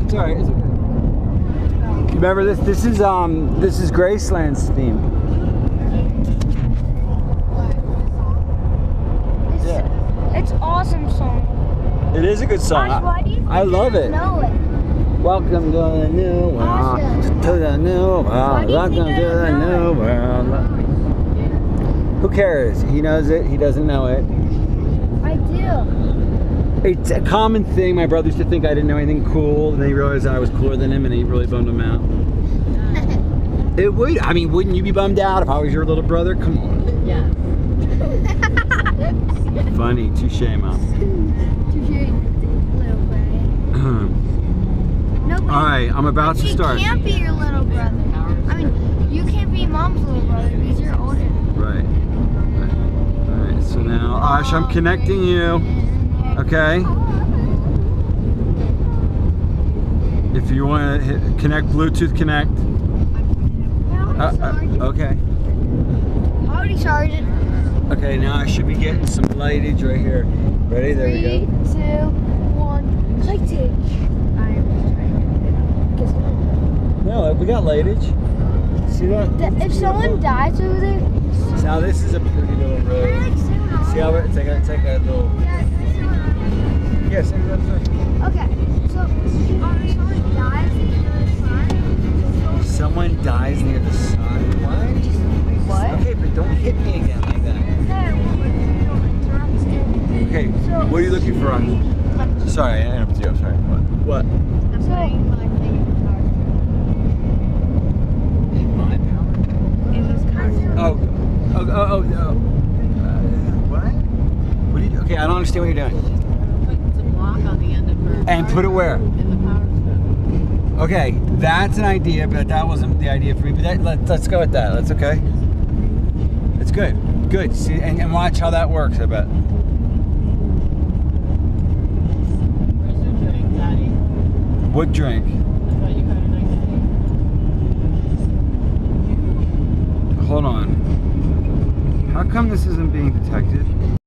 It's alright, it's okay. Remember this? This is Graceland's theme. It's an awesome song. It is a good song. Gosh, why do you think I love it. Know it? Welcome to the new world. To the new world. Welcome to the new world. Who cares? He knows it. He doesn't know it. I do. It's a common thing. My brother used to think I didn't know anything cool, and then he realized I was cooler than him, and he really bummed him out. It would. I mean, wouldn't you be bummed out if I was your little brother? Come on. Yeah. Funny. Touche, Mom. Touche, little buddy. All right, I'm about to start. He can't be your little brother. I mean, you can't be Mom's little brother because you're older. Right. All right. So now, Ash, I'm connecting you. Okay. If you want to connect, Bluetooth connect. Okay. Already charged. Okay, now I should be getting some lightage right here. Ready? There we go. 3, 2, 1. Lightage. No, we got lightage. See that? If someone dies over there. So now this is a pretty little road. See how it's like a little. Yes. Okay. So someone dies near the sun. Someone dies near the sun. What? What? Okay, but don't hit me again like that. Okay. What are you looking for on? Sorry, I interrupted you. I'm sorry. What? I'm saying my thing. What? What do you do? Okay, I don't understand what you're doing. Put the block on the end of her. And put it where? In the power strip. Okay, that's an idea, but that wasn't the idea for me. But let's go with that. That's okay. It's good. Good. See, and watch how that works, I bet. Where's your drink, Daddy? What drink? I thought you had a nice tea. Hold on. How come this isn't being detected?